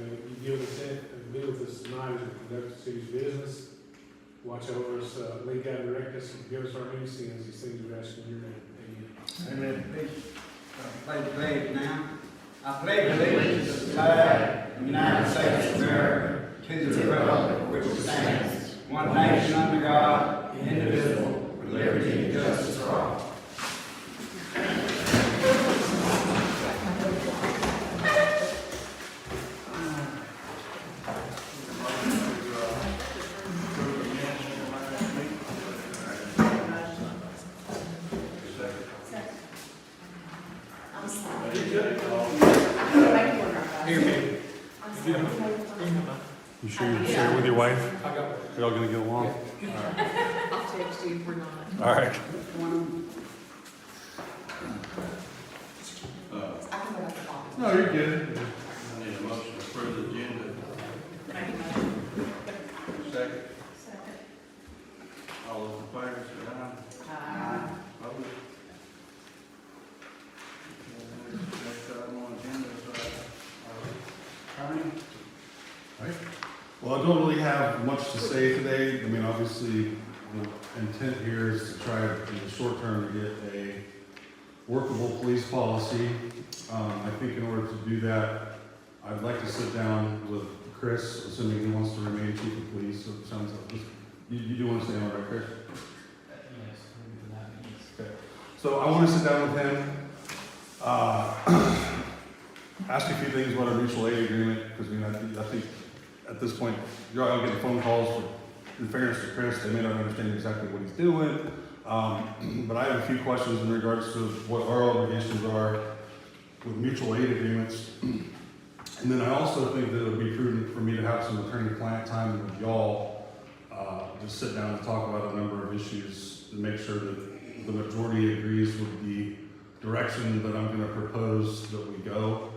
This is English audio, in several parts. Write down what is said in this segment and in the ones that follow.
you give us be with us tonight as we conduct the city's business. Watch over us, lead, guide, and direct us, and give us our many sins, these things we ask in your name. Amen. Amen. Please, play the pledge now. I pledge allegiance to the flag of the United States of America, to the republic for which it stands, one nation under God, indivisible, with liberty and justice for all. You sure you share it with your wife? I got it. You're all gonna get along? I'll text you if we're not. All right. I can go out the box. No, you're good. I need a motion to approve the agenda. Second. Second. All those in favor, say aye. Opposed? Next item on the agenda is, attorney. Right. Well, I don't really have much to say today. I mean, obviously, the intent here is to try, in the short term, to get a workable police policy. I think in order to do that, I'd like to sit down with Chris, assuming he wants to remain chief of police. So it sounds like you do want to stay on, right, Chris? Yes, Okay. So I want to sit down with him, ask a few things about a mutual aid agreement, because I think at this point, you're all getting phone calls. In fairness to Chris, they may not understand exactly what he's doing, but I have a few questions in regards to what our obligations are with mutual aid agreements. And then I also think that it would be prudent for me to have some attorney-client time with y'all, just sit down and talk about a number of issues to make sure that the majority agrees with the direction that I'm going to propose that we go.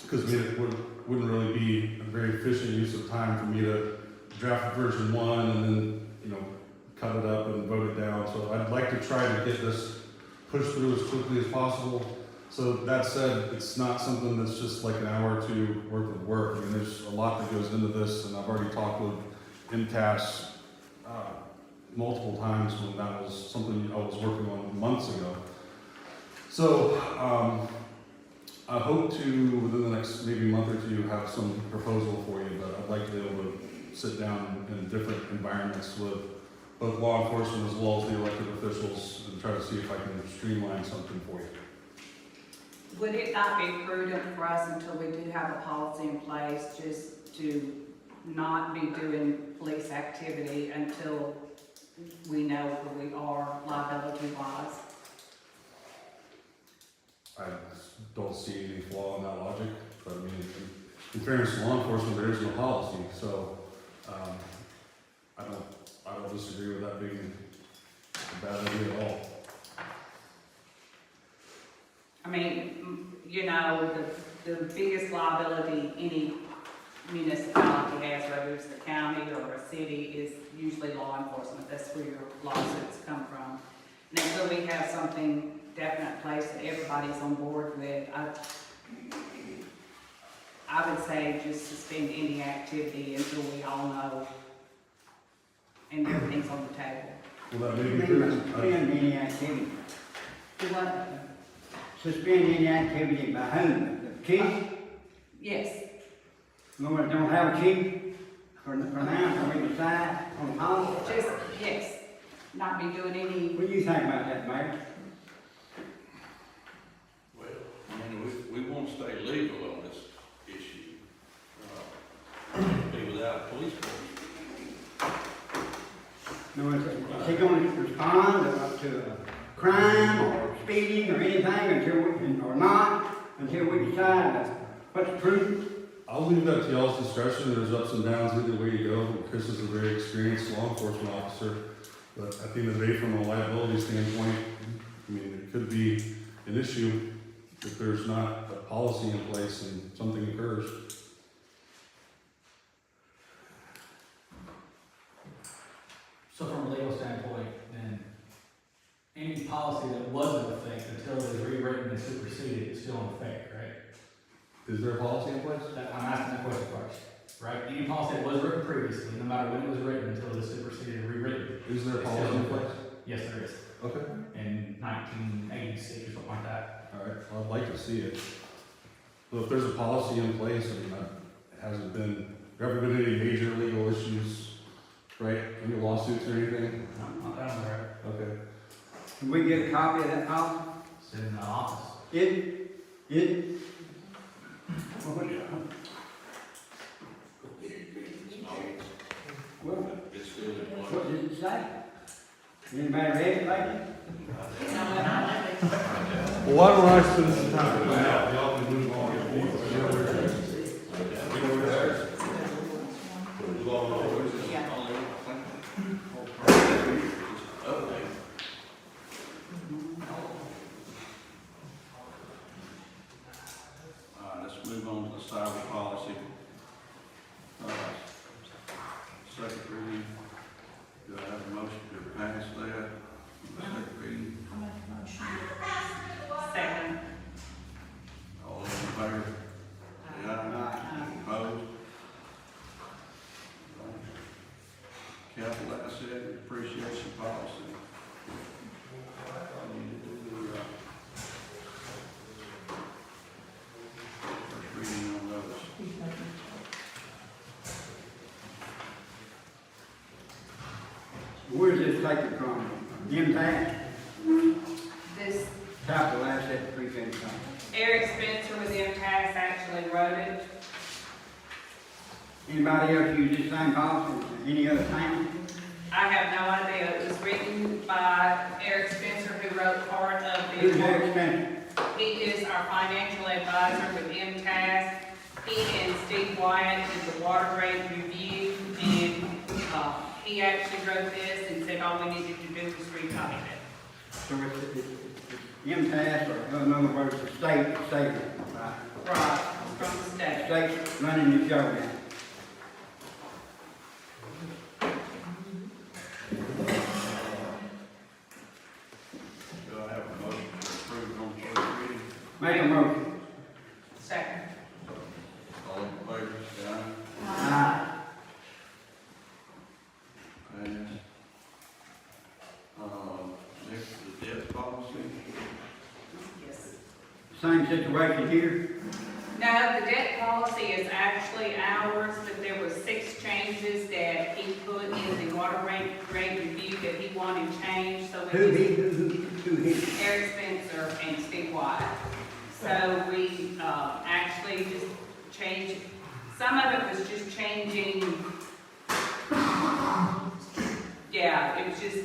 Because it wouldn't really be a very efficient use of time for me to draft version 1 and then, cut it up and vote it down. So I'd like to try to get this pushed through as quickly as possible. So that said, it's not something that's just like an hour or two worth of work. I mean, there's a lot that goes into this, and I've already talked with MTAS multiple times when that was something I was working on months ago. So I hope to, within the next maybe month or two, have some proposal for you, but I'd like to be able to sit down in different environments with both law enforcement as well as the elected officials and try to see if I can streamline something for you. Would it not be prudent for us until we do have a policy in place just to not be doing police activity until we know where we are liability-wise? I don't see any flaw in that logic, but I mean, in fairness to law enforcement, there is no policy, so I don't disagree with that being a bad idea at all. I mean, the biggest liability any municipality has, whether it's the county or a city, is usually law enforcement. That's where your lawsuits come from. And until we have something definite in place that everybody's on board with, I would say just suspend any activity until we all know and everything's on the table. Well, that may be true. Suspend any activity. Do what? Suspend any activity by whom? The chief? Yes. No, we don't have a chief for now, so we decide on the policy. Just, yes. Not be doing any. What do you think about that, Mayor? Well, I mean, we want to stay legal on this issue. Be without a police force. No, is he going to respond to a crime or speeding or anything or not until we decide what's prudent? I'll leave that to y'all's discretion. There's ups and downs either way you go. Chris is a very experienced law enforcement officer, but at the end of the day, from a liability standpoint, I mean, it could be an issue if there's not a policy in place and something occurs. So from a legal standpoint, then any policy that was in effect until it was rewritten and superseded is still in effect, right? Is there a policy in place? I'm asking that question first, right? Any policy that was written previously, no matter when it was written until it was superseded and rewritten. Is there a policy in place? Yes, there is. Okay. In 1986 or something like that. All right, well, I'd like to see it. So if there's a policy in place, and hasn't been, there ever been any major legal issues, right? Any lawsuits or anything? Not that I'm aware Okay. Can we get a copy of that policy? of. It's in the office. What did it say? Anybody read it lately? Well, why don't I spend some time with that? Y'all can move on. Let's move on to the cyber policy. Second reading. Do I have a motion to pass that? Second reading. Second. All those in favor? Say aye. Opposed? Capital asset appreciation policy. We need to do the, first reading on those. Where's this taken from? Impact, This, capital asset appreciation fund. Eric Spencer with MTS actually wrote it. Anybody else use this same policy in any other town? I have no idea. It was written by Eric Spencer, who wrote part of Who's the. Eric Spencer? He is our financial advisor with MTS. He and Steve Wyatt did the water rate review, and, he actually wrote this and said all we needed to do was recopy it. So it's impasse, or in other words, the state, right? Right, from the state. State's running the show now. Do I have a motion to approve on first reading? Make a motion. Second. All in favor, say aye. Aye. Pass. Next is the debt policy. Yes. Same situation here. No, the debt policy is actually ours, but there were 6 changes that he put in the water rate review that he wanted changed, so we Who he? Eric Spencer and Steve White. So we, actually just changed, some of it was just changing, yeah, it was just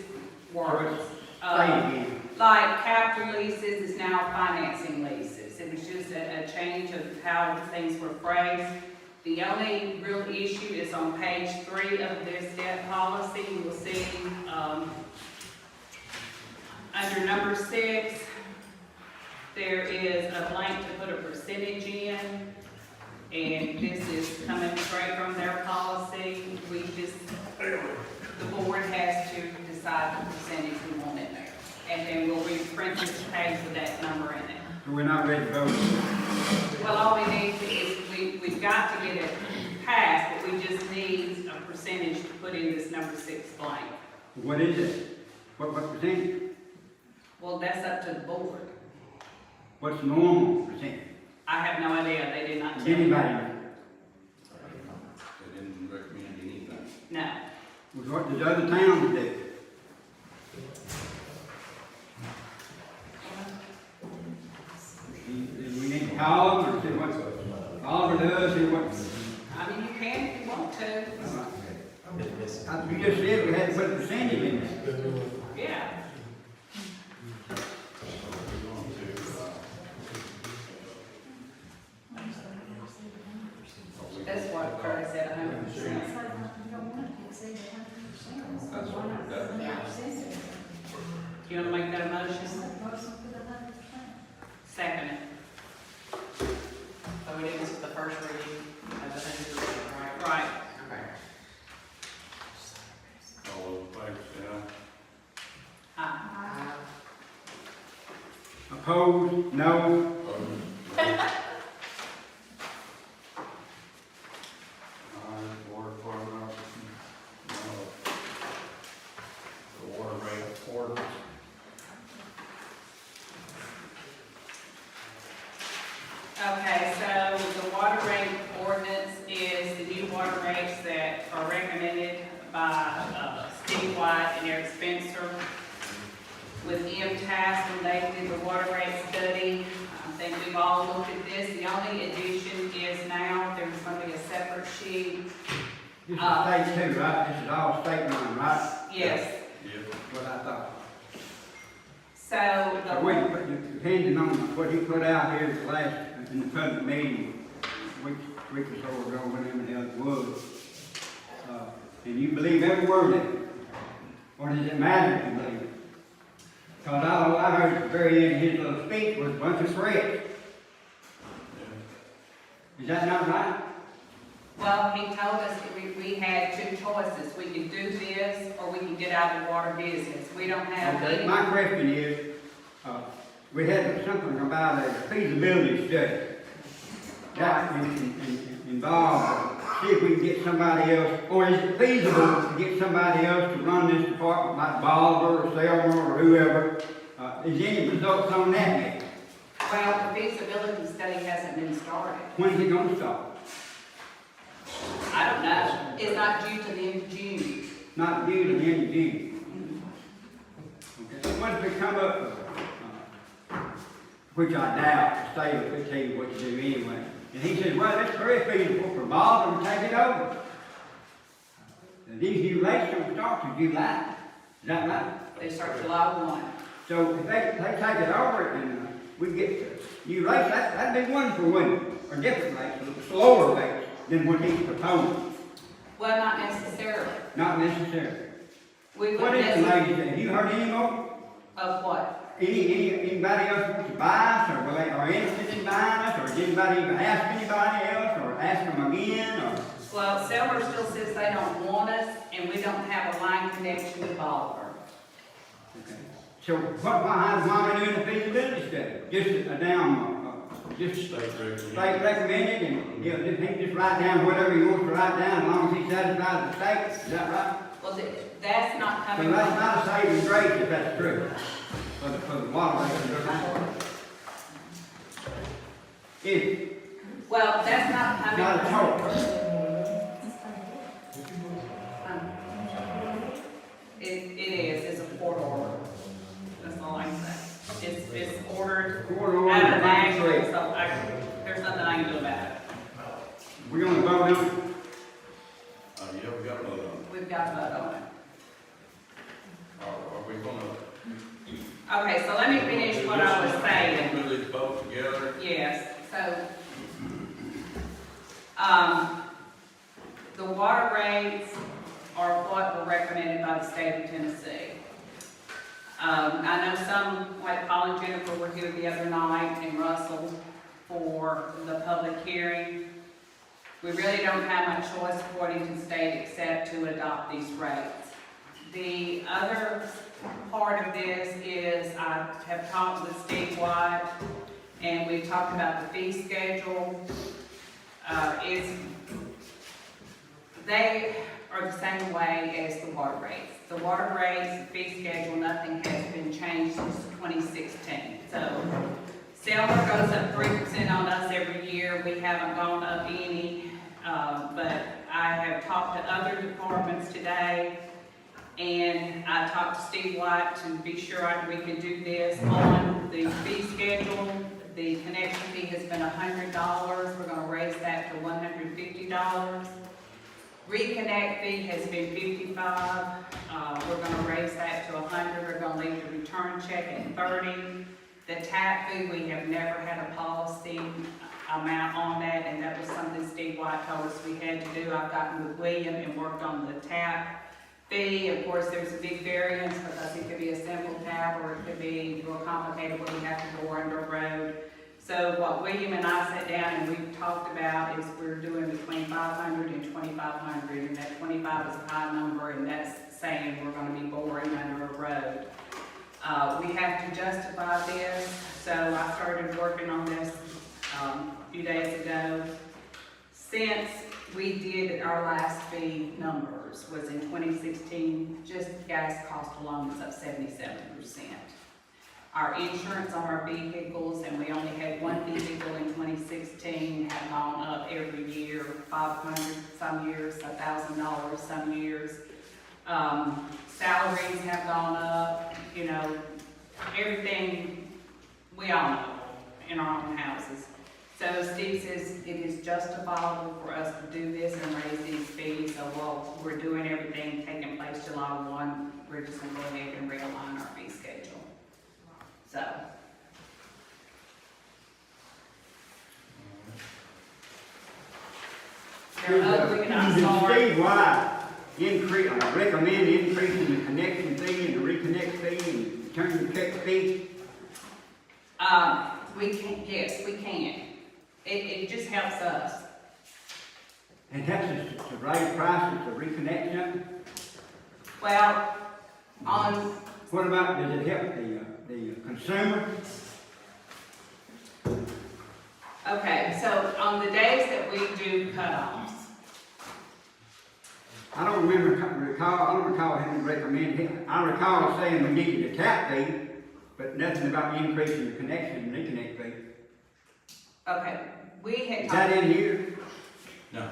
words. Say it again. Like capital leases is now financing leases. It was just a change of how things were phrased. The only real issue is on page 3 of this debt policy. You will see, under number 6, there is a blank to put a percentage in. And this is coming straight from their policy. We just, the board has to decide the percentage we want in there. And then we'll reprint this page with that number in it. So we're not ready to vote. Well, all we need is, we've got to get it passed, but we just need a percentage to put in this number 6 blank. What is it? What percentage? Well, that's up to the board. What's the normal percentage? I have no idea, they did not tell me. Anybody know? They didn't recommend anything. No. What does other towns do? We need to call them or see what Oliver does, see what. I mean, you can if you want to. You just said we had to put a percentage in there. Yeah. That's what Curry said, 100%. That's what we've got. You want to make that a motion? Second it. So we did this with the first reading of the 100%, right? Right. Okay. All those in favor, say aye. Aye. Opposed? No. Opposed? water rate ordinance is the new water rates that are recommended by Steve White and Eric Spencer with MTAS when they did the water rate study. I think we've all looked at this. The only addition is now there's going to be a separate sheet. This is state too, right? This is all state line, right? Yes. Yep. What I thought. So So we, depending on what he put out here at the last, in the public meeting, week or so ago, whenever the hell it was, and you believe every word of it, or does it matter if you believe it? Because all I heard at the very end of his little speech was a bunch of threats. Is that not right? well, he told us that we had two choices. We could do this or we can get out of the water business. We don't have Okay, any. my question is, we had something about a feasibility study. That involved, see if we can get somebody else, or is it feasible to get somebody else to run this department, like Bolivar or Selma or whoever? Is any results on that yet? Well, the feasibility study hasn't been started. When's it gonna start? I don't know. It's not due to the end of June. Not due to the end of June. Okay, once we come up with, which I doubt, the state will tell you what to do anyway. And he says, well, it's very feasible for Bolivar to take it over. And these new rates don't start till July. Is that right? They start July 1. So if they take it over and we get new rates, that'd be wonderful, wouldn't it? Or different rates, slower rates than what he's proposing. Well, not necessarily. Not necessarily. We What wouldn't is the necessarily. lady, have you heard any more? Of what? Anybody else want to buy us, or will they, are interested in buying us, or did anybody even ask anybody else, or ask them again, or? Well, Selmer still says they don't want us, and we don't have a line connection with Bolivar. Okay. So why are we doing the feasibility study? Just a down, just State recommended. state recommended, and, you know, he can just write down whatever he wants to write down, as long as he's satisfied with the state, is that right? Well, that's not So coming that's from, not a saving grace if that's true, for the water rate. Is it? well, that's not coming. Not a choice. It is, it's a court order. That's all I can say. It's ordered Court order, out of right, action, correct. so there's nothing I can do about it. We're gonna vote on it. Yeah, we got another one. We've got to vote on it. Are we gonna? Okay, so let me finish what I was saying. Put these both together? Yes, so, the water rates are what were recommended by the state of Tennessee. I know some, like Paul and Jennifer were here the other night, and Russell, for the public hearing. We really don't have much choice according to state except to adopt these rates. The other part of this is I have talked with Steve White, and we've talked about the fee schedule. They are the same way as the water rates. The water rates, the fee schedule, nothing has been changed since 2016. So Selma goes up 3% on us every year. We haven't gone up any, but I have talked to other departments today, and I talked to Steve White to be sure we could do this on the fee schedule. The connection fee has been $100. We're gonna raise that to $150. Reconnect fee has been $55. We're gonna raise that to $100. We're gonna leave the return check at $30. The tap fee, we have never had a policy amount on that, and that was something Steve White told us we had to do. I've gotten with William and worked on the tap fee. Of course, there's a big variance because it could be a simple tap or it could be real complicated where you have to go under a road. So what William and I sat down and we've talked about is we're doing between $500 and $2,500, and that 25 is a high number, and that's saying we're gonna be boring under a road. We have to justify this, so I started working on this a few days ago. Since we did our last fee numbers was in 2016, just gas cost alone was up 77%. Our insurance on our vehicles, and we only had one vehicle in 2016, have gone up every year, 500 some years, $1,000 some years. Salaries have gone up, you know, everything we all know in our own houses. So Steve says it is justifiable for us to do this and raise these fees, so while we're doing everything taking place July 1, we're just gonna go ahead and realign our fee schedule. So. They're ugly and I'm sorry. Steve, why recommend increasing the connection fee and the reconnect fee and return the check fee? We can, yes, we can. It just helps us. And that's just to raise prices to reconnect them? Well, on, What about, does it help the consumer? okay, so on the days that we do cutoffs, I don't recall him recommending, I recall saying we needed a tap fee, but nothing about increasing the connection and reconnect fee. okay, we had Is that talked, in here? No.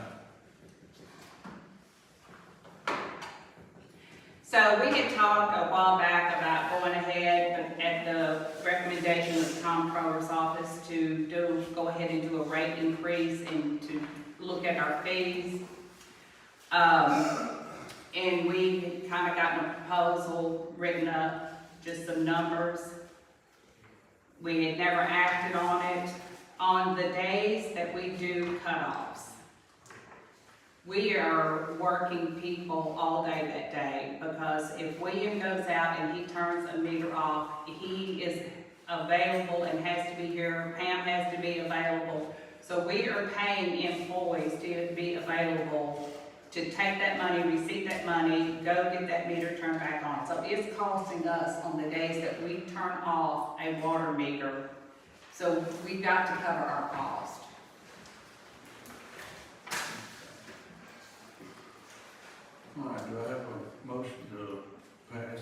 so we had talked a while back about going ahead at the recommendation of the comptroller's office to go ahead and do a rate increase and to look at our fees. And we had kind of gotten a proposal written up, just some numbers. We had never acted on it. On the days that we do cutoffs, we are working people all day that day, because if William goes out and he turns a meter off, he is available and has to be here, Pam has to be available. So we are paying employees to be available to take that money, receive that money, go get that meter turned back on. So it's costing us on the days that we turn off a water meter. So we've got to cover our cost. All right, do I have a motion to pass?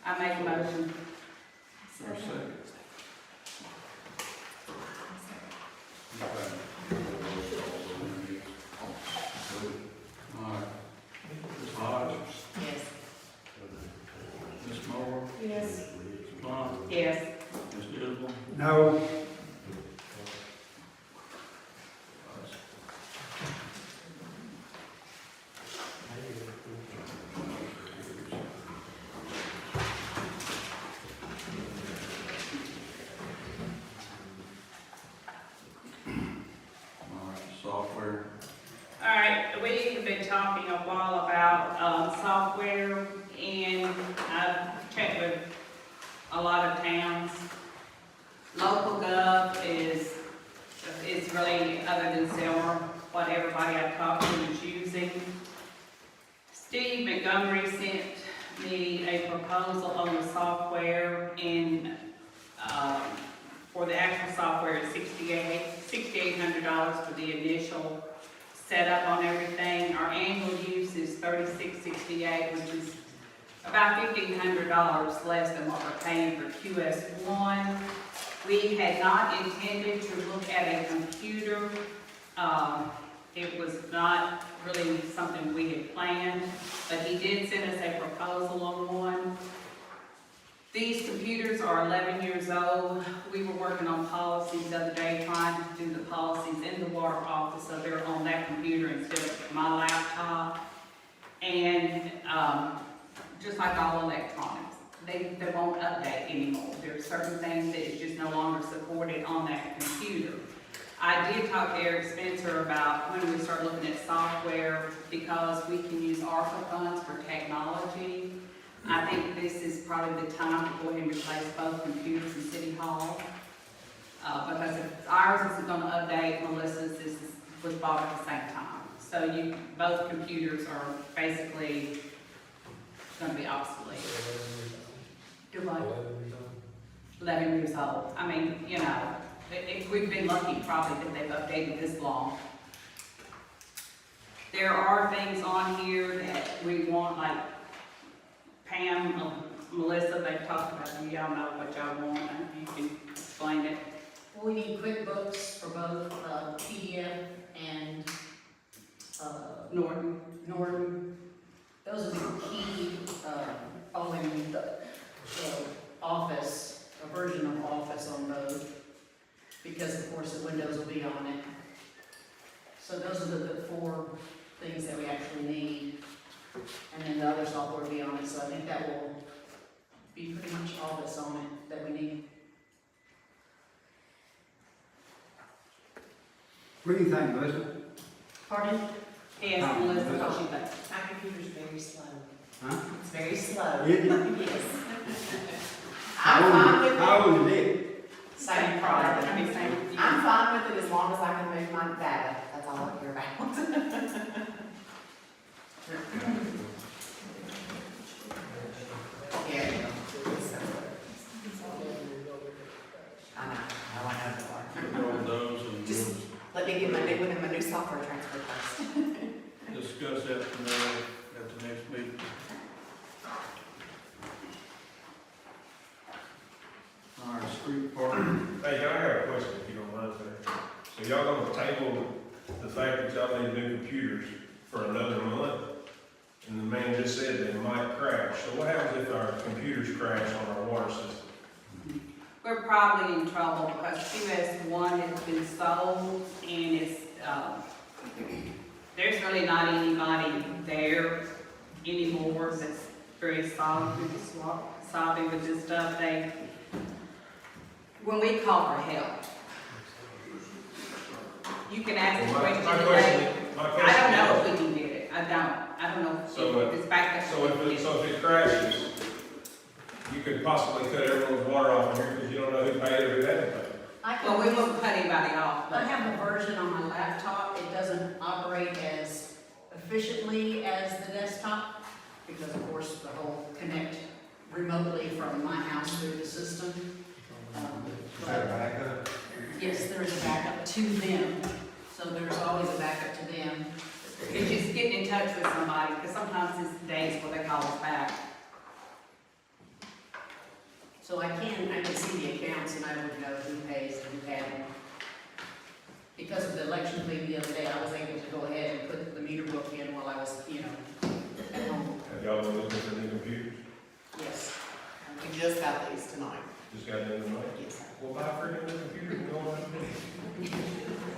I make a motion. For a second. All right. Ms. Hodge, Yes. Ms. Moore, Yes. Ms. Blunt, Yes. Ms. Isbell. No. All right, software. All right, we have been talking a while about, software, and I've checked with a lot of towns. Local gov is really, other than Silver, what everybody I've talked to is using. Steve Montgomery sent me a proposal on the software, and, for the actual software is $6,800 for the initial setup on everything. Our annual use is $36.68, which is about $1,500 less than what we're paying for QS1. We had not intended to look at a computer. It was not really something we had planned, but he did send us a proposal on one. These computers are 11 years old. We were working on policies the other day, trying to do the policies in the water office, so they're on that computer instead of my laptop. And just like all electronics, they won't update anymore. There are certain things that is just no longer supported on that computer. I did talk to Eric Spencer about when we start looking at software, because we can use ARPA funds for technology. I think this is probably the time to go ahead and replace both computers in City Hall. Because if ours isn't gonna update, Melissa's was bought at the same time. So both computers are basically gonna be obsolete. Do what? 11 years old. I mean, you know, we've been lucky probably that they've updated this long. There are things on here that we want, like Pam Melissa, they've talked about, it. Y'all know what y'all want, and you can explain it. We need QuickBooks for both PDF and Norton, Norton. Those are the key, all in the Office, a version of Office on both, because of course the Windows will be on it. So those are the 4 things that we actually need, and then the other software will be on it, so I think that will be pretty much all that's on it that we need. What do you think, Melissa? Pardon? yes, Melissa, what she thinks. My computer's very slow. Huh? It's very slow. Is it? Yes. I'm fine with it. How old is it? Same product. I mean, same. I'm fine with it as long as I can move my data. That's all I care about. Yeah. I know. I want to know. Roll those and Just let me get my new software transfer first. we'll discuss that tomorrow at the next meeting. All right, street department. Hey, I got a question if you don't mind, sir. So y'all gonna table the fact that y'all need new computers for another month? And the man just said they might crash. So what happens if our computers crash on our water system? We're probably in trouble because QS1 has been sold and it's, there's really not anybody there anymore that's very solid with this stuff. When we call for help, you can ask the question today. I don't know if we can get it. I don't know So, if it's back there. So if it crashes, you could possibly cut everyone's water off in here because you don't know who paid or who hadn't paid. Well, we won't cut anybody off, I but have a version on my laptop. It doesn't operate as efficiently as the desktop because of course the whole connect remotely from my house through the system. But backup? yes, there is a backup to them, so there's always a backup to them. it's just getting in touch with somebody, because sometimes it's days where they call us back. So I can see the accounts and I would know who pays and who hasn't. Because of the election thing the other day, I was able to go ahead and put the meter book in while I was, at home. Have y'all been looking for new computers? Yes. We just got these tonight. Just got them tonight? Yes. Well, buy a freaking new computer and go on and do it.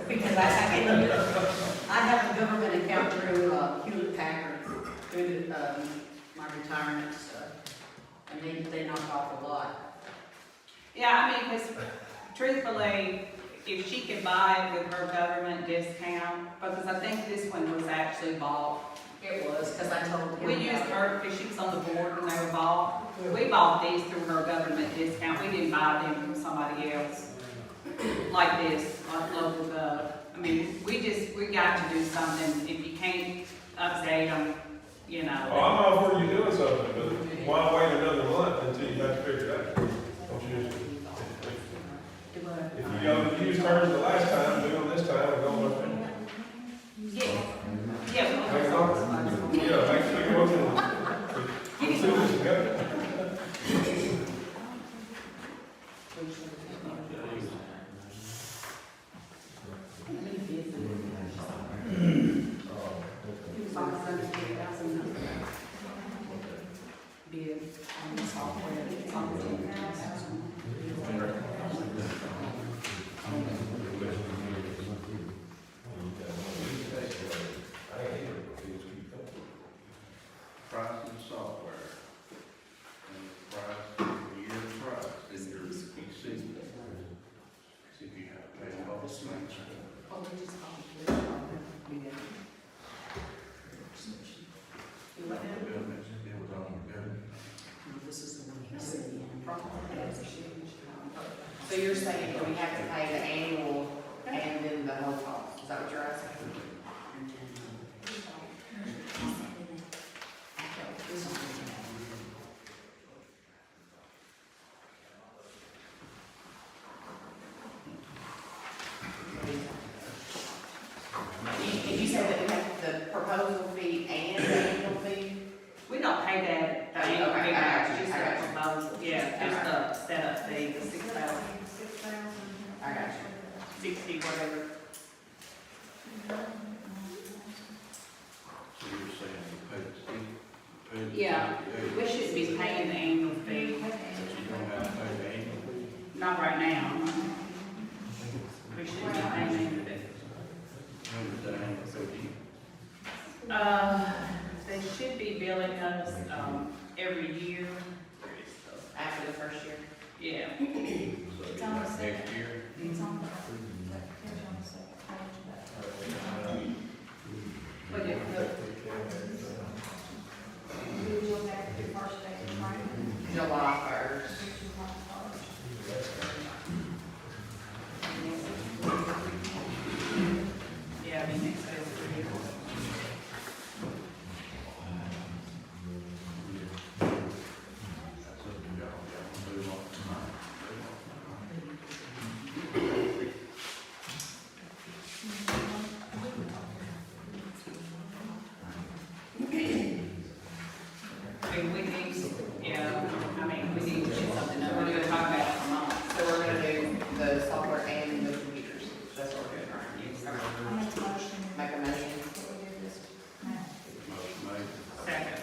Because I have a government account through Hewlett Packard, through my retirement stuff, and they knock off a lot. Yeah, I mean, because truthfully, if she can buy it with her government discount, because I think this one was actually bought. It was, because I told him. We used her, because she was on the board when they were bought. We bought these through her government discount. We didn't buy them from somebody else. Like this, like local gov. I mean, we got to do something. If you can't update them, Oh, I'm all for you doing something, but why wait another month until you have to figure it out? Don't you just, if you use terms the last time, do them this time, and go with it. Yeah, Yeah, make sure you're looking. Give me See what's together. bid on the software. It's on the 10,000. Price of the software, and the price, the year price, then your PC. See if you have to pay all the things. Oh, we just called it. Yeah. You what now? It was on the government. No, this is the one he said. So you're saying that we have to pay the annual and then the whole cost, is that what you're asking? Did you say that we have the proposal fee and the annual fee? We don't pay that, Okay, I got you, just I got you. 60, whatever. So you're saying you pay the Yeah, we shouldn't be paying the annual fee, But you don't have to pay the annual fee. not right now. We shouldn't be paying the annual fee. When does that annual fee? They should be billing us, every year. After the first year. Yeah. So it's like next year? It's on the, that page on the second page, But if you look at the first day, right? July first. yeah, I mean, next fiscal year. That's up to y'all. Y'all move on tonight. I mean, we need, yeah, I mean, we need to get something done. We're gonna talk about it for months. So we're gonna do the software and the computers. That's what we're doing, right? I make a motion Make a motion. that we do this now. Motion made. Second.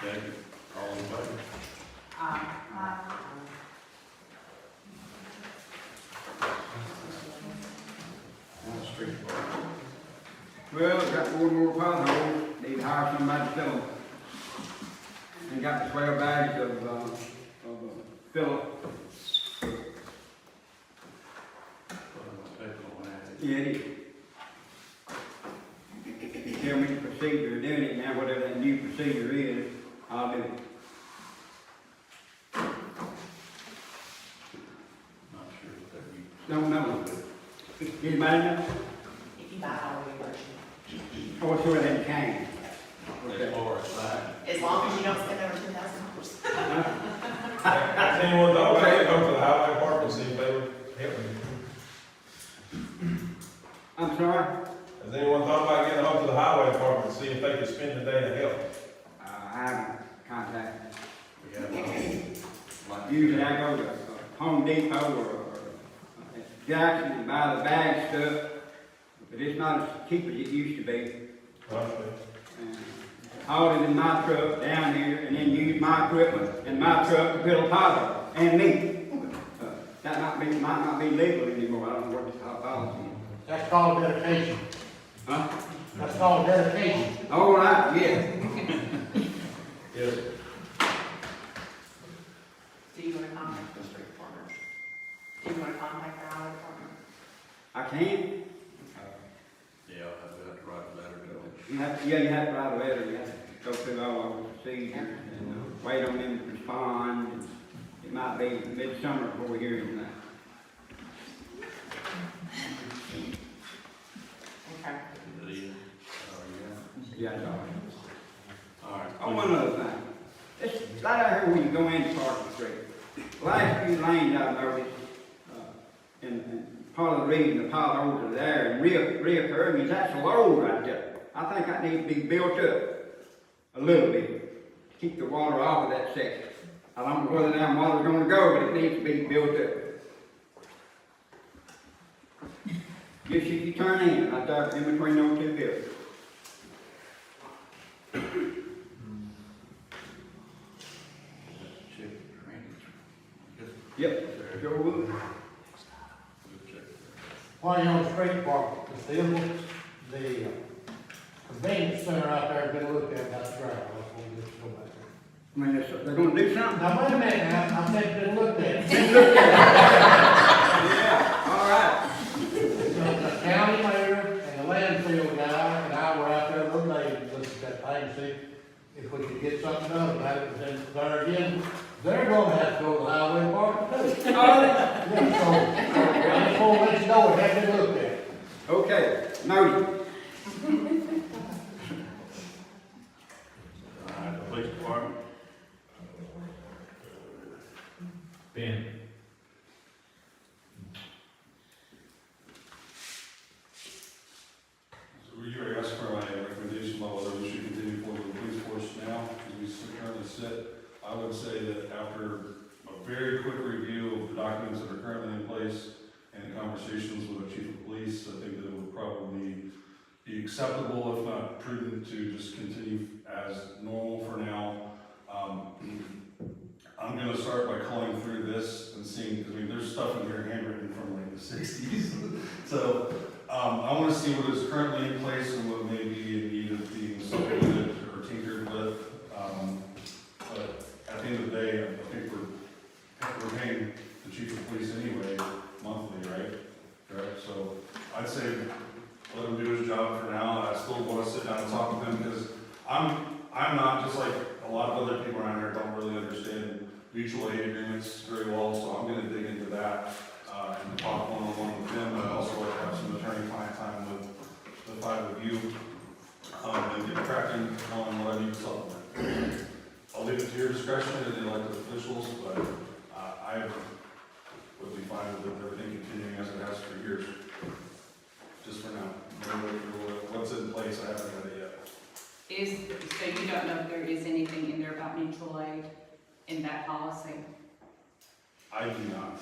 Second. All in favor? On the street department. Well, got more and more potholes, need to hire somebody to fill them. And got the 12 bags of fill. Yeah, it is. Tell me the procedure of doing it now, whatever that new procedure is, I'll do it. Not sure what that means. Don't know. Anybody know? If you buy it all the way, Oh, it's where they came. As far as that, as long as you don't spend over $10,000. Has anyone thought about it, come to the highway department and see if they would help you? I'm sorry? Has anyone thought about getting a hold to the highway department and see if they could spend the day to help? I haven't contacted. we have, like. Usually I go to Home Depot or Jackson and buy the bag stuff, but it's not as cheap as it used to be. Haul it in my truck down here and then use my equipment and my truck to fill a pothole and me. That might not be legal anymore. I don't know what the policy is. That's called dedication. Huh? That's called dedication. All right, yeah. Yes. Do you wanna contact the street department? Do you wanna contact the highway department? I can. Yeah, I'd have to write a letter to them. You have to write a letter. You have to go through all the procedures and wait on them to respond. And it might be midsummer before we hear anything. Okay. Is it in? Yeah, that's all. All right. Oh, one other thing. It's right out here when you go into Parker Street. Last few lanes I've noticed, and part of the reason the potholes are there and reoccurring is that's low right there. I think that needs to be built up a little bit to keep the water off of that section. I don't know where the damn water's gonna go, but it needs to be built up. Just if you turn in, right there in between those two buildings. Check the drainage. Yep, sure would. We'll check. While you're on the street department, the convenience center out there, been looked at, that's right, let's go back there. I mean, they're gonna do something. Now, wait a minute now, I said been looked at. Yeah, all right. The county mayor and the landfill guy and I were out there the other day, looked at that thing, see if we could get something done about it, and then there again, they're gonna have to go to the highway department too. Yeah, so, I just wanna let you know, it has been looked at. Okay, noted. All right, the police department. Ben. So you already asked for my recommendation about whether we should continue for the police force now, as we currently sit. I would say that after a very quick review of the documents that are currently in place and conversations with the chief of police. I think that it would probably be acceptable, if not prudent, to just continue as normal for now. I'm gonna start by culling through this and seeing, because I mean, there's stuff in here handwritten from like the 60s. So I wanna see what is currently in place and what may be in need of being supplemented or tinkered with. But at the end of the day, I think we're paying the chief of police anyway, monthly, right? Correct, so I'd say let him do his job for now. I still wanna sit down and talk with him, because I'm not, just like a lot of other people around here don't really understand mutual aid agreements very well, so I'm gonna dig into that, and talk one-on-one with him, but I also like to have some attorney-client time with the five of you, and get cracking on what I need to supplement. I'll leave it to your discretion as the elected officials, but, I would be fine with everything continuing as it has for years, just for now. What's in place, I haven't got it yet. So you don't know if there is anything in there about mutual aid in that policy? I do not.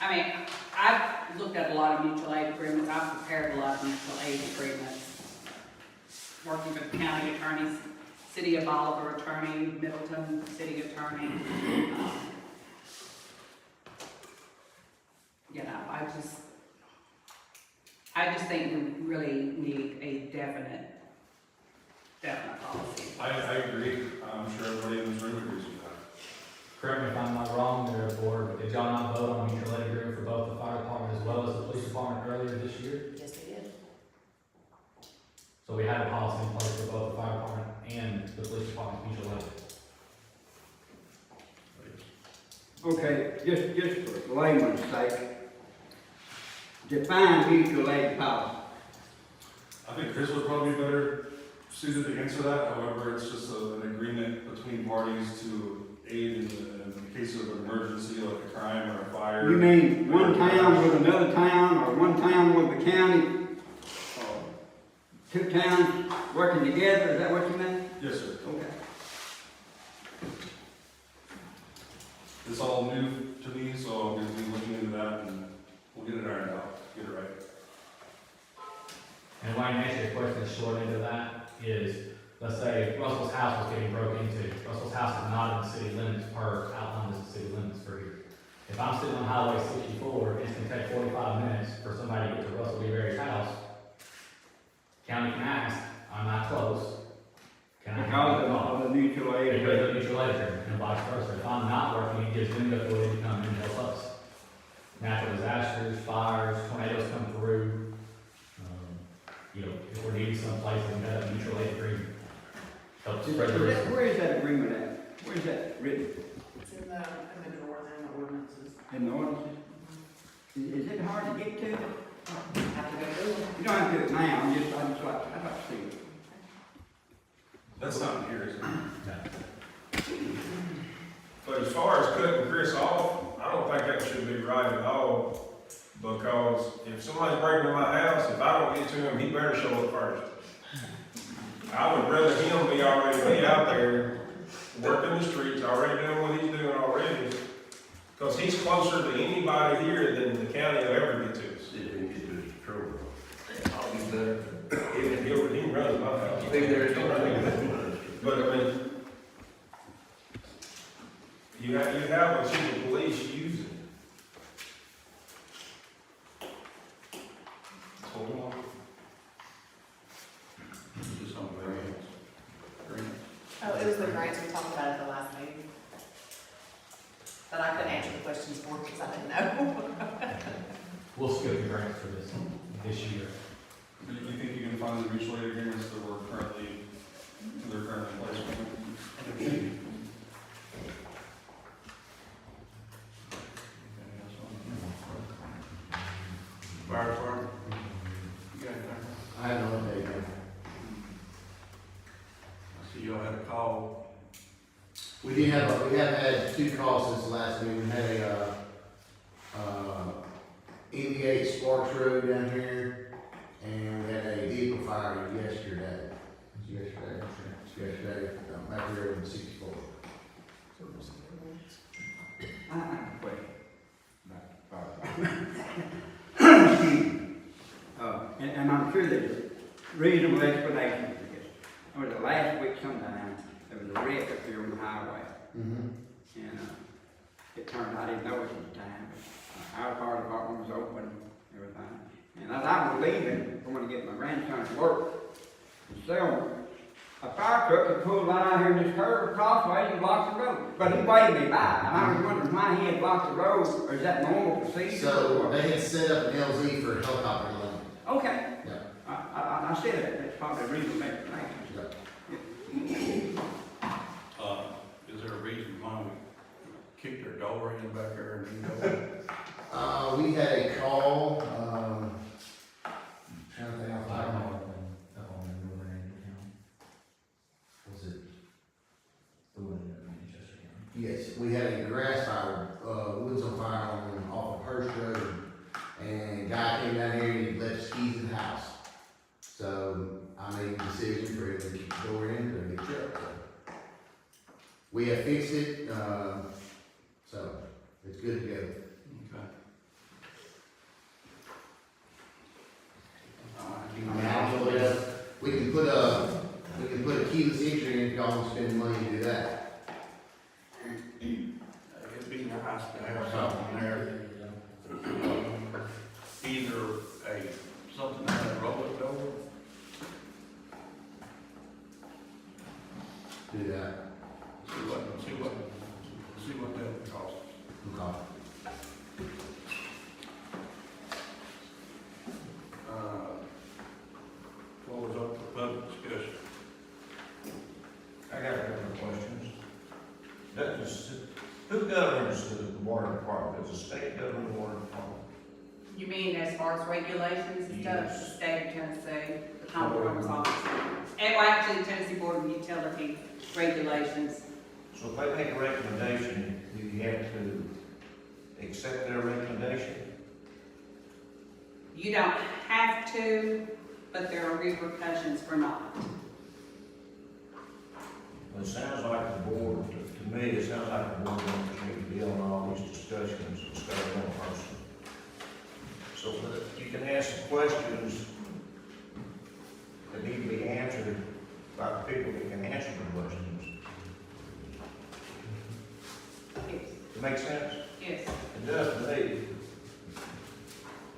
I mean, I've looked at a lot of mutual aid agreements, I've prepared a lot of mutual aid agreements, working with county attorneys, City of Oliver attorney, Middleton city attorney. You know, I just think we really need a definite policy. I agree. I'm sure everybody in this room agrees with that. Correct me if I'm not wrong, there, board, but did y'all not vote on a mutual aid agreement for both the fire department as well as the police department earlier this year? Yes, they did. So we have a policy in place for both the fire department and the police department's mutual aid. Okay, just for layman's sake, define mutual aid policy. I think Chris would probably be better suited to answer that. However, it's just an agreement between parties to aid in the case of an emergency, like a crime or a fire. You mean one town with another town, or one town with the county? Or two towns working together, is that what you mean? Yes, sir. Okay. It's all new to me, so I'm going to be looking into that, and we'll get it ironed out, get it right. And why I answer your question, the short end of that is, let's say Russell's house was getting broke into. Russell's house is not in the city limits per outline as the city limits for here. If I'm sitting on Highway 64, it's gonna take 45 minutes for somebody to get to Russell B. Berry's house. County can ask, I'm not close. Can I have a call? Because of the mutual aid. Because of the mutual aid agreement, and vice versa. If I'm not working, it gives them the ability to come in and help us. Natural disasters, fires, tornadoes come through. You know, if we're needing someplace, then we got a mutual aid agreement. Helps spread the risk. Where is that agreement at? Where is that written? It's in the drawer there in the ordinances. In the ordinance? Is it hard to get to? Have to go through them. You don't have to do it now, I'd just like to see it. That's not here, is it? No. But as far as cutting Chris off, I don't think that should be right at all. Because if somebody's breaking in my house, if I don't get to him, he better show up first. I would rather him be out there, working the streets, already doing what he's doing already. Because he's closer to anybody here than the county will ever get to us. I'll be better. He runs my house. But I mean, you have a chief of police use it. Hold on. Just on grants. Oh, it was the grants we talked about at the last meeting. But I couldn't answer the questions for because I didn't know. We'll skip the grants for this year. You think you can find the mutual aid agreements that were currently in place? Fire department? You got it there? I have no idea. I see y'all had a call. We have had two calls since the last meeting. We had a, NDA Sparks Road down here, and we had a vehicle fire yesterday. Yesterday, back there in 64. Wait. and I'm sure there's a reasonable explanation for this. It was the last week sometime, there was a wreck up here on the highway. Mm-hmm. And, it turned out, I didn't know it at the time, but our fire department was open, and everything. And as I was leaving, going to get my grandson to work, in Selma, a fire truck had pulled out here in this curve crossway and blocked the road. But he waved me by, and I was wondering why he had blocked the road, or is that normal procedure? So they had set up an LZ for helicopter landing. Okay, Yeah. I said that, that's probably a reasonable explanation. Is there a reason why we kicked their door in back there and didn't go? We had a call, trying to think off the top of my head. Was it the one in Manchester County? Yes, we had a grass fire, woods on fire off of Hurst Road, and a guy came down here and he left his keys in the house. So I made a decision for him to keep the door in, to get shut, so. We have fixed it, so it's good to go. Okay. I mean, also, we can put a keyless entry in if y'all want to spend the money to do that. It'd be nice to have something there. Either something that would roll it over. Do that. See what that would cost. Okay. What was up for public discussion? I got a couple of questions. Who governs the water department? Does the state govern the water department? You mean as far as regulations and stuff, the state of Tennessee, the comptroller's office? And well, actually, the Tennessee Board of Utility regulations. So if they make a recommendation, do you have to accept their recommendation? You don't have to, but there are repercussions for not. Well, it sounds like the board, to me, it sounds like the board wants me to be on all these discussions instead of one person. So that you can ask the questions that need to be answered by the people that can answer the questions. Yes. Does it make sense? Yes. It does to me.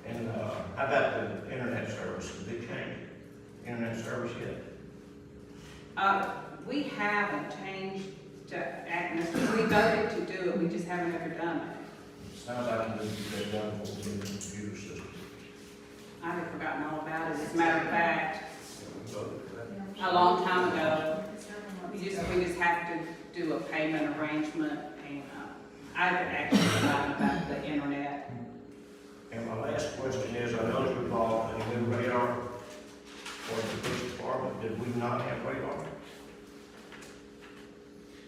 And, how about the internet service? Did they change internet service yet? We haven't changed to Agnes. We voted to do it, we just haven't ever done it. Sounds like you need to get done for the computer system. I had forgotten all about it. As a matter of fact, We voted for that. a long time ago, we just have to do a payment arrangement, and I've actually forgotten about the internet. And my last question is, I know we bought a new radar for the police department. Did we not have radar?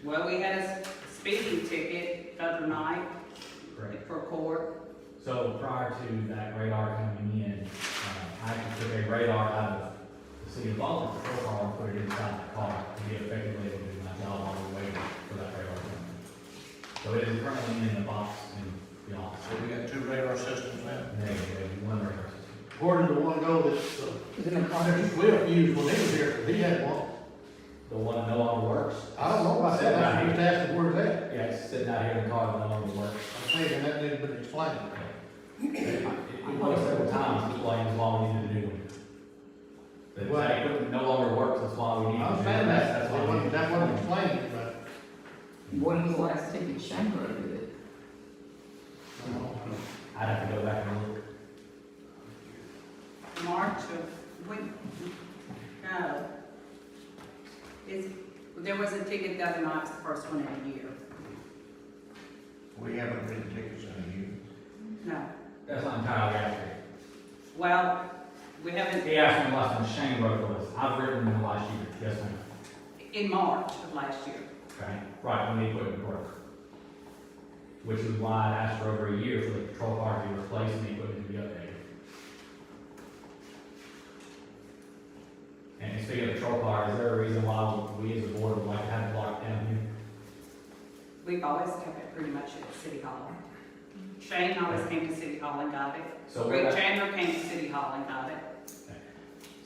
Well, we had a speeding ticket the other night Correct. for court. So prior to that radar coming in, I actually took a radar out of the city of Baldwin patrol car and put it inside the car to be effectively able to do my job while we're waiting for that radar to come in. So it is currently in the box in the office. So we got 2 radar systems now? Negative, one radar system. According to one go that, Mr. Swift used when he was here, 'cause he had one. The one that no longer works. I don't know about that, I just asked him where's that. Yeah, it's sitting out here in the car that no longer works. I'm thinking that needs to be explained. It was several times, that's why we needed a new one. The equipment no longer works, that's why we I need to do understand that, That's why we need to- that wasn't explained, but. When was the last ticket Shanghai did it? I'd have to go back and look. March of, when, no. There was a ticket the other night, it's the first one in a year. We haven't written tickets in a year. No. That's not entirely accurate. Well, we haven't, He asked me last time Shane wrote the list. I've written them last year, yes ma'am. in March of last year. Okay, right, when the equipment broke. Which is why I asked for over a year for the patrol car to be replaced and the equipment to be updated. And speaking of patrol car, is there a reason why we as a board would like to have it locked down here? We've always kept it pretty much at City Hall. Shane always came to City Hall and got it. So Rick what, Chandler came to City Hall and got it. okay.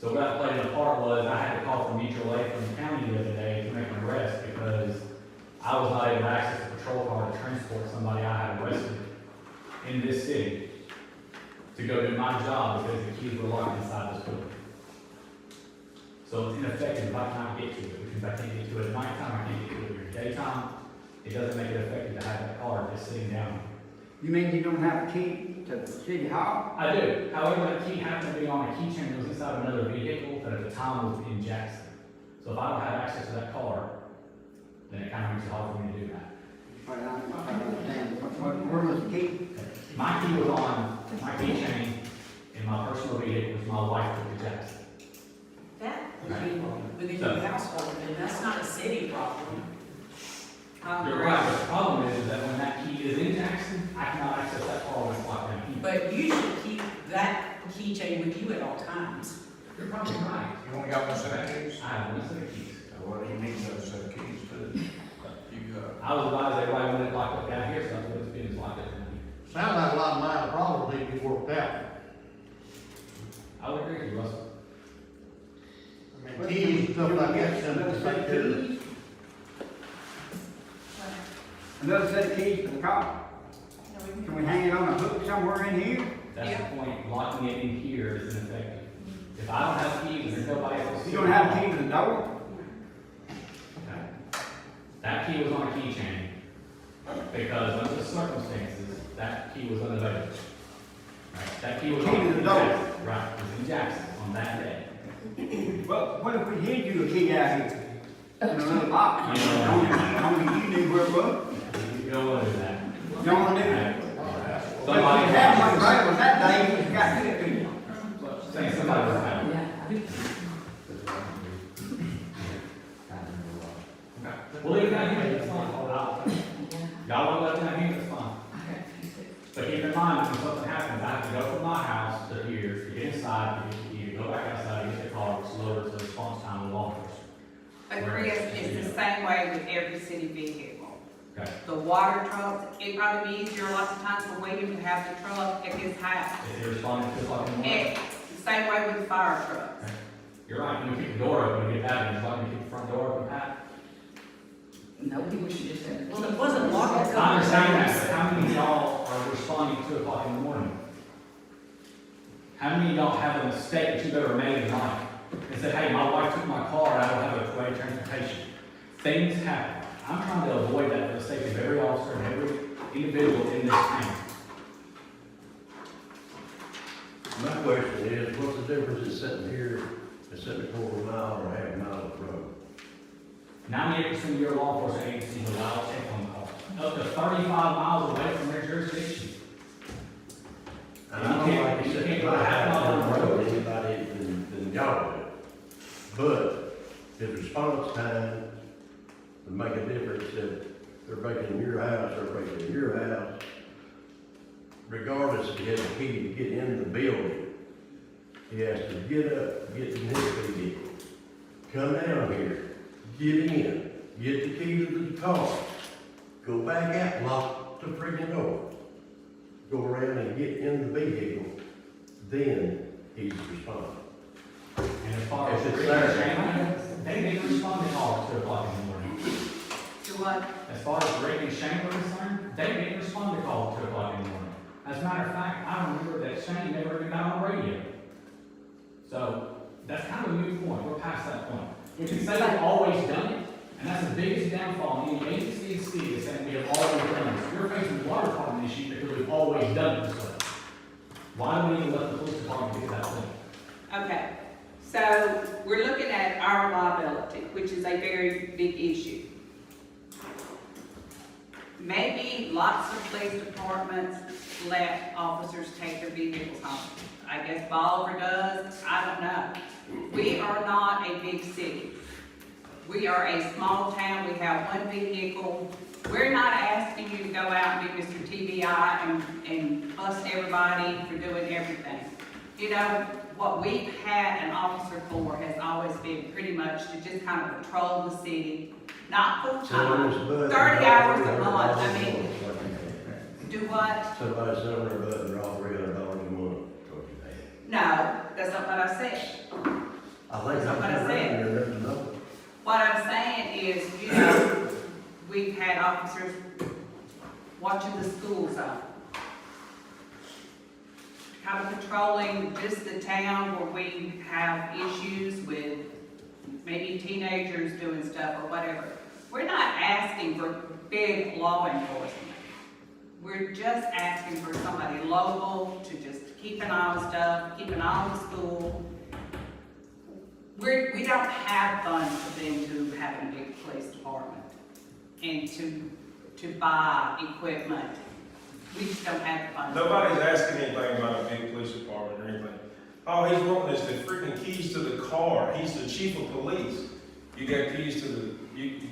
So what I played in the part was I had to call for mutual aid from the county the other day to make an arrest because I was not able to access a patrol car to transport somebody I had arrested in this city to go do my job because the keys were locked inside this building. So it's ineffective if I cannot get to it, because I can't get to it at nighttime, I can't get to it during daytime. It doesn't make it effective to have that car just sitting down. You mean you don't have a key to the city hall? I do. However, that key happened to be on a keychain that was inside of another vehicle that at the time was in Jackson. So if I don't have access to that car, then it kind of makes it hard for me to do that. Well, I don't understand. Where was the key? My key was on my keychain in my personal vehicle, which my wife took to Jackson. That would be within your household, and that's not a city problem. You're right, but the problem is that when that key is in Jackson, I cannot access that car when it's locked down here. But you should keep that keychain with you at all times. You're probably right. You only got one set of keys? I have one set of keys. Well, you need another set of keys too. I was advised everybody when it locked up down here, so that's what it's been, is locked up down here. Sounds like a lot of minor problems need to be worked out. I would agree with you, Russell. I mean, keys and stuff like that, something to take care of. Another set of keys for the car? Can we hang it on a hook somewhere in here? That's the point, locking it in here is ineffective. If I don't have keys and there's nobody else. You don't have a key to the door? Okay. That key was on a keychain, because under the circumstances, that key was unavailable. Right, that key was Key on to the door. Jackson. Right, it was in Jackson on that day. Well, what if we hid you a key out here? In a little box? You know. Only you knew where it was? You don't want to do that. You only knew. Right. But if you had one right was that day, you just got to it to you. Saying somebody was out. We'll leave that here, that's fine. Y'all want to let that here, that's fine. But keep in mind, when something happens, I have to go from my house to here, to get inside, to get the key, go back outside, get the car, which lowers the response time of law enforcement. But Chris, it's the same way with every city vehicle. Okay. The water trucks, it'd probably be easier lots of times for William to have the truck at his house. If you're responding to like in the morning. And the same way with the fire trucks. You're right, you keep the door open, you get that, and like you keep the front door open, Pat. No, people should just have. Well, it wasn't locked. I understand that, but how many of y'all are responding at 2 o'clock in the morning? How many of y'all have a mistake that you've ever made in life? And said, hey, my wife took my car, and I don't have a way of transportation. Things happen. I'm trying to avoid that for the sake of every officer and every individual in this town. My question is, what's the difference in sitting here and sitting a quarter mile or a half mile up the road? 98% of your law enforcement agencies allow check on calls, up to 35 miles away from their jurisdiction. And I don't like to sit You can't a go half mile on on the road anybody than y'all do. But his response time would make a difference if they're breaking your house or breaking your house. Regardless if he has a key to get in the building, he has to get up, get in his vehicle, come down here, get in, get the key to the car, go back out, lock the freaking door, go around and get in the vehicle, then he's responding. And as far as If the it's Rick and there. Shane, they didn't respond to calls at 2 o'clock in the morning. To what? As far as Rick and Shane were concerned, they didn't respond to calls at 2 o'clock in the morning. As a matter of fact, I remember that Shane never even got on the radio. So that's kind of a moot point. We're past that point. We can say we've always done it, and that's the biggest downfall in any agency in the city is saying we have always done this. We're facing water department issues because we've always done it this way. Why do we even let the police department get to that point? Okay, so we're looking at our liability, which is a very big issue. Maybe lots of police departments let officers take their vehicles home. I guess Bolivar does, I don't know. We are not a big city. We are a small town, we have one vehicle. We're not asking you to go out and be Mr. TBI and bust everybody for doing everything. You know, what we've had an officer for has always been pretty much to just kind of patrol the city, not full-time, 30 hours a month, I mean, do what? Somebody sent their butt and they're all $300 a month. No, that's not what I said. I think That's not what I said. There's another. What I'm saying is, you know, we've had officers watching the school zone, kind of patrolling just the town where we have issues with maybe teenagers doing stuff or whatever. We're not asking for big law enforcement. We're just asking for somebody local to just keep an eye on stuff, keep an eye on the school. We don't have funds for them to have a big police department and to buy equipment. We just don't have the funds. Nobody's asking anything about a big police department or anything. All he's wanting is the freaking keys to the car. He's the chief of police. You got keys to the,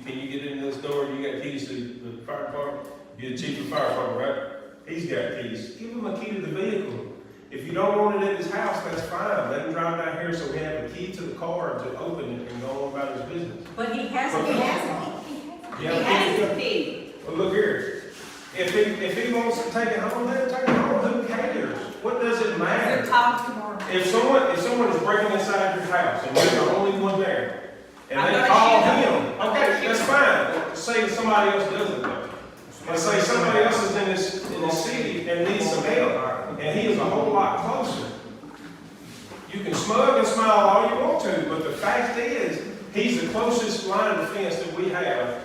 can you get in this door? You got keys to the fire department? You're the chief of fire department, right? He's got keys. Give him a key to the vehicle. If you don't want it in his house, that's fine. Let him drive down here so we have a key to the car to open it and go on about his business. But he has a He has a key. Well, look here. If he wants to take it home, let him take it home. Who cares? What does it matter? We'll talk tomorrow. If someone is breaking inside your house and you're the only one there, and I'm they gonna call shoot him, him. okay, that's fine. Say somebody else does it though. Let's say somebody else is in this city and needs some help, and he is a whole lot closer. You can smug and smile all you want to, but the fact is, he's the closest line of defense that we have.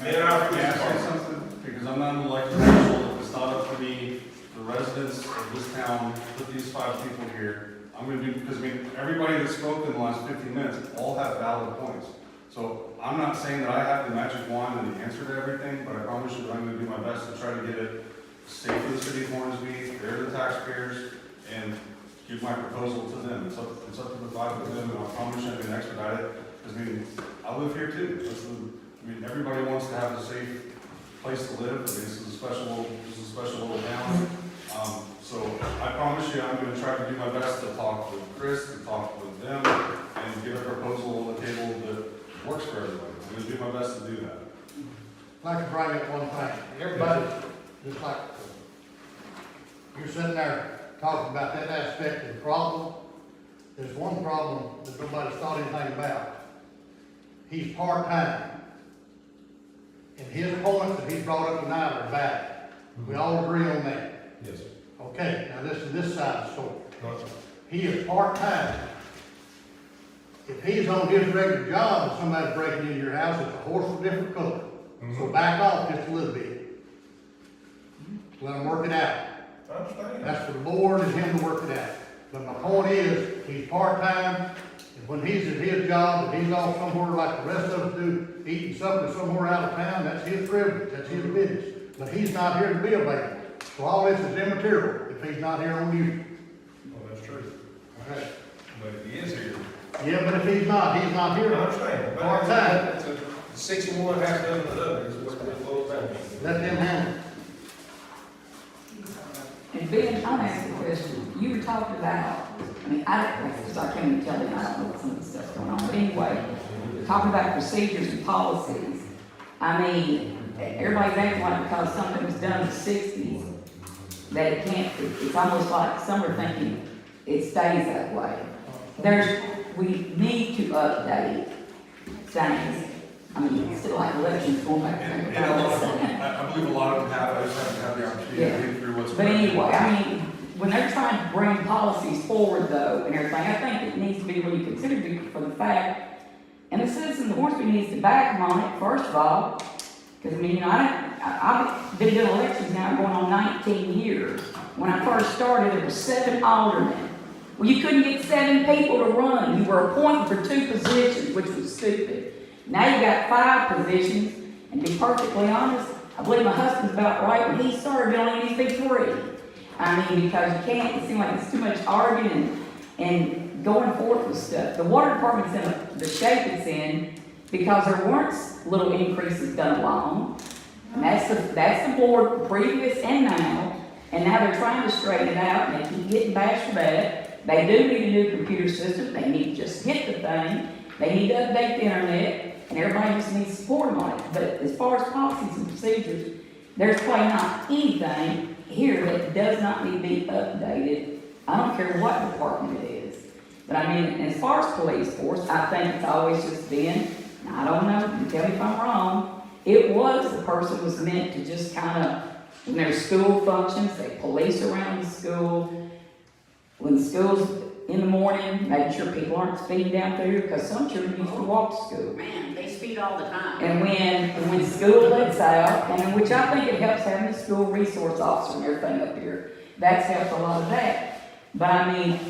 May I say something? Because I'm not an elected official, if it's not up to me, the residents of this town, put these 5 people here, I'm gonna do, because I mean, everybody that's spoken in the last 15 minutes all have valid points. So I'm not saying that I have the magic wand and the answer to everything, but I promise you that I'm gonna do my best to try to get it safe for the city of Hornsby, fair to the taxpayers, and give my proposal to them. It's up to the 5 of them, and I promise you I'm gonna expedite it, because I mean, I live here too. I mean, everybody wants to have a safe place to live. I mean, this is a special little town. So I promise you, I'm gonna try to do my best to talk with Chris, to talk with them, and get a proposal on the table that works for everybody. I'm gonna do my best to do that. I'd like to bring up one thing. Everybody, just like, you're sitting there talking about that aspect of the problem. There's one problem that nobody's thought anything about. He's part-time. And his points that he brought up tonight are valid. We all agree on that. Yes, sir. Okay, now listen to this side of the story. He is part-time. If he's on his regular job and somebody's breaking into your house, it's a horse of a different color. So back off just a little bit. Let him work it out. I understand. That's for the board and him to work it out. But my point is, he's part-time, and when he's at his job, and he's off somewhere like the rest of us do, eating something somewhere out of town, that's his privilege, that's his business. But he's not here to be available. So all this is immaterial if he's not here on duty. Well, that's true. Okay. But if he is here, Yeah, but if he's not I here, understand. But part-time, it's a 61 half dozen of others, is what it boils down to. let them handle it. And Ben, I'll ask you a question. You were talking about, I mean, because I can't even tell you, I don't know what some of the stuff's going on, but anyway, talking about procedures and policies. I mean, everybody's acting like because something was done in the 60s, that it can't, it's almost like some are thinking it stays that way. We need to update things. I mean, it's still like elections going back. And a lot of them, I believe a lot of them have, I just haven't had the opportunity to read through what's. But anyway, I mean, when they're trying to bring policies forward though and everything, I think it needs to be really considered for the fact, and the citizens of Hornsby needs to back them on it, first of all, because I mean, you know, I've been doing elections now going on 19 years. When I first started, there were 7 aldermen. Well, you couldn't get 7 people to run. You were appointed for 2 positions, which was stupid. Now you got 5 positions, and to be perfectly honest, I believe my husband's about right. When he started, it only needs to be 3. I mean, because you can't, it seems like it's too much arguing and going forth with stuff. The water department's in the shape it's in because there weren't little increases done along. And that's the board, previous and now they're trying to straighten it out, and they keep getting bashed for that. They do need a new computer system. They need to just hit the thing. They need to update the internet, and everybody just needs support on it. But as far as policies and procedures, there's probably not anything here that does not need to be updated. I don't care what department it is. But I mean, as far as police force, I think it's always just been, I don't know, you tell me if I'm wrong, it was, the person was meant to just kind of, when there's school functions, they police around the school. When the school's in the morning, making sure people aren't speeding down through, because some children used to walk to school. Man, they speed all the time. And when school lets out, and which I think it helps having the school resource officer and everything up here, that's helped a lot of that. But I mean,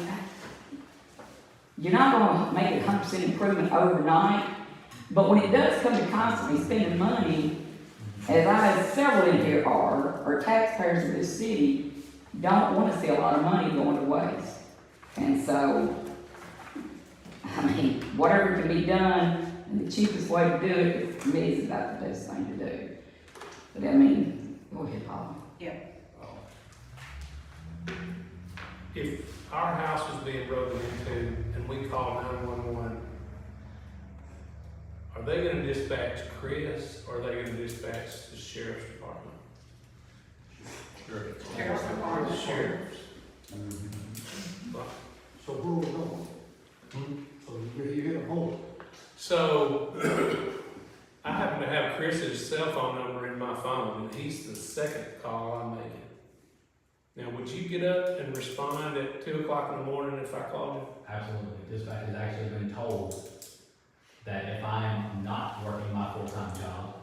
you're not gonna make a 100% improvement overnight, but when it does come to constantly spending money, as I, several in here are taxpayers of this city, don't wanna see a lot of money going to waste. And so, I mean, whatever can be done, and the cheapest way to do it, to me, is about the best thing to do. But I mean, go ahead, Paul. If our house was being broken into and we call 911, are they gonna dispatch Chris or are they gonna dispatch the sheriff's department? Sheriff's Department. Sheriff's. So where we going? So you get a hold. So, I happen to have Chris's cell phone number in my phone, and he's the second call I'm making. Now, would you get up and respond at 2 o'clock in the morning if I called you? Absolutely. Dispatch has actually been told that if I am not working my full-time job,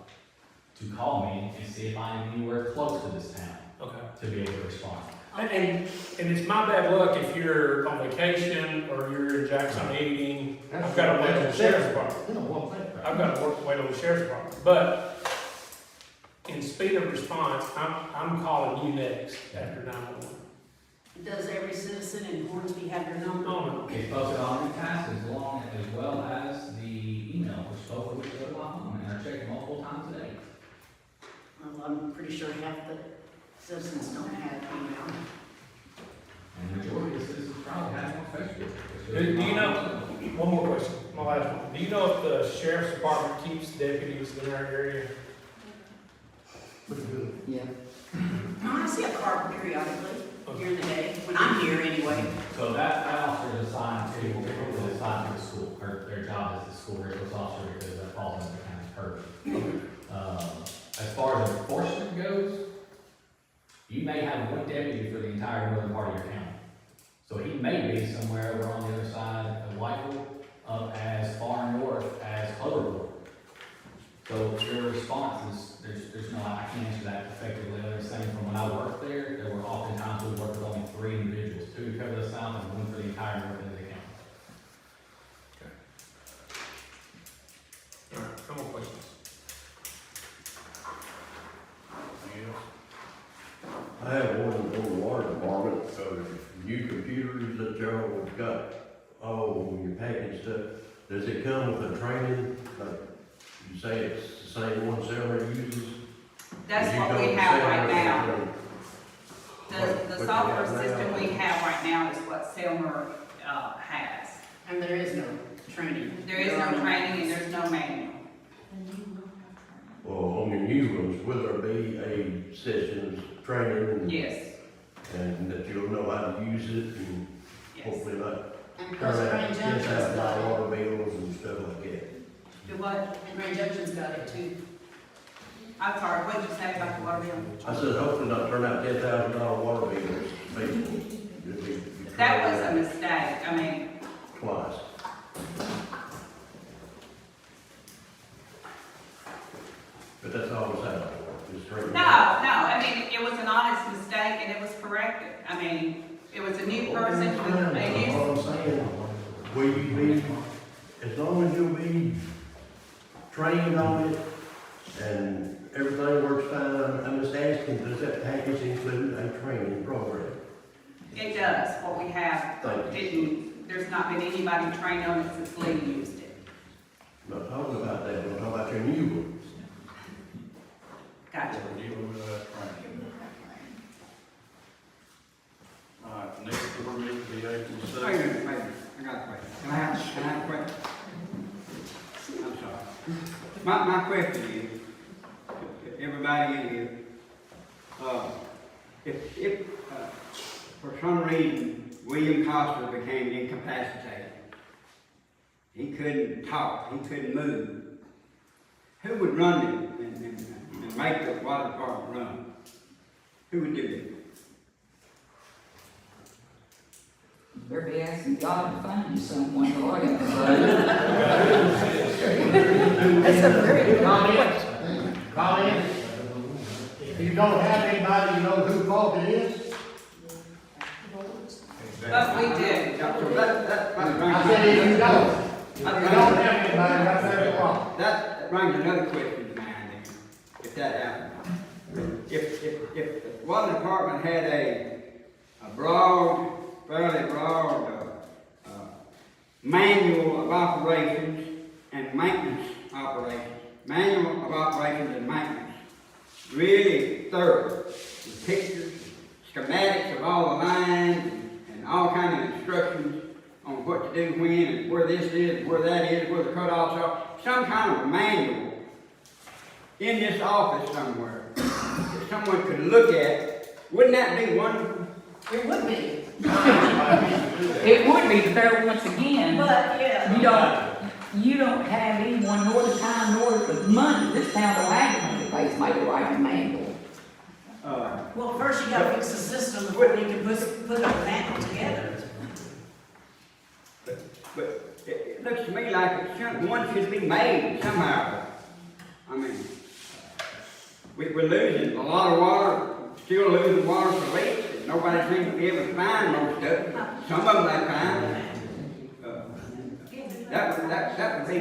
to call me and see if I am anywhere close to this town Okay. to be able to respond. And it's my bad luck if you're on vacation or you're in Jackson eating, I've got to wait on the sheriff's department. You know, one thing. I've got to wait on the sheriff's department. But in speed of response, I'm calling you next after 911. Does every citizen in Hornsby have your number? Oh, no. It's posted on the task as well as the email, which both of which go to my phone and are checked multiple times a day. Well, I'm pretty sure half the citizens don't have email. And the majority of the citizens probably have on Facebook. Do you know, one more question, my last one. Do you know if the sheriff's department keeps deputies in our area? Pretty good. Yeah. No, I see a car periodically during the day, when I'm here anyway. So that officer is assigned to the school, or their job is the school resource officer because that falls under the county's purview. As far as enforcement goes, you may have one deputy for the entire northern part of your county. So he may be somewhere over on the other side of Whiteville, up as far north as Cloverwood. So your response is, there's no, I can't answer that effectively. Other than saying from when I worked there were oftentimes we worked with only 3 individuals, 2 to cover the south and 1 for the entire north end of the county. All right, no more questions. Anything else? I have one on the water department, so new computers that y'all have got, your package stuff, does it come with a training? Like you say it's the same one Selma uses? That's You what go we with have Selma right now. and- The What you software have now? system we have right now is what Selmer, has. And there is no training. There is no training and there's no manual. Well, on your new ones, will there be a sessions training? Yes, And that you'll know how to use it and yes. hopefully not And turn plus out Grand Junction's $10,000 got it. water bills and stuff like that. Do what? And Grand Junction's got it too. I'm sorry, what did you say about the water bill? I said hopefully not turn out $10,000 water bills, people. You'll be That was a trying mistake, I mean, twice. But that's all I'm saying, just straighten no, it out. I mean, it was an honest mistake and it was corrected. I mean, it was a new person with a That's new, all I'm saying, will you be, as long as you'll be trained on it and everything works fine, I'm just asking, does that package include a training program? it does, what we have, Thank you. there's not been anybody trained on it since Lee used it. I'm not talking about that, I'm talking about your new one. Gotcha. We're dealing with that training. All right, next board meeting will be April Wait a 7th. minute, I got a question. Can I have a question? I'm sorry. My question is, to everybody in here, if for some reason William Coster became incapacitated. He couldn't talk, he couldn't move. Who would run it and make the water department run? Who would do that? Better be asking God to find you someone, or I got to That's a very good comment. Comment? If you don't have anybody, you know whose fault it is? But we do. So that I said if you don't. If you don't have anybody, that's their fault. That brings another question to mind then, if that happened. If the water department had a broad, fairly broad manual of operations and maintenance operations, manual of operations and maintenance, really thorough, with pictures, schematics of all the lines, and all kind of instructions on what to do when, and where this is, where that is, where the cutoffs are, some kind of a manual in this office somewhere that someone could look at. Wouldn't that be wonderful? It would be, It would be, but there, once again, but, yeah. you don't have anyone, nor the time, nor the money. This town don't have the money to pay somebody to write a manual. Well, first you gotta fix the system before you can put a manual together. But it looks to me like one should be made somehow. I mean, we're losing a lot of water, still losing water for leaks, and nobody seems to be able to find most of it. Some of them they find. That would be,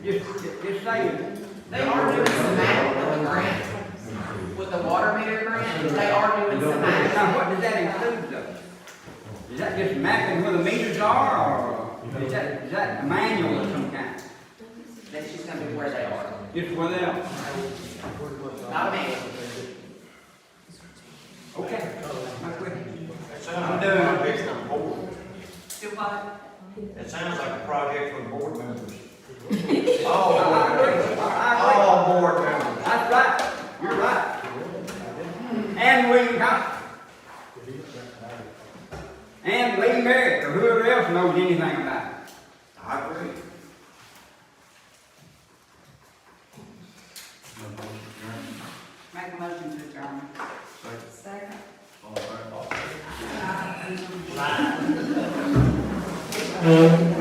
just saying. They are doing some math with the grant, with the water meter grant, they are doing some math. Now, what does that include though? Is that just mapping where the meters are, or is that a manual of some kind? That's just gonna be where they are, Just where they are? not a manual. Okay. My question. It sounds like a project for the board. Do what? It sounds like a project for the board members. I agree. All board members. That's right. You're right. And William Cox. And Lee Merrick, or whoever else knows anything about it. I agree. Make a motion to adjourn. Second. All right.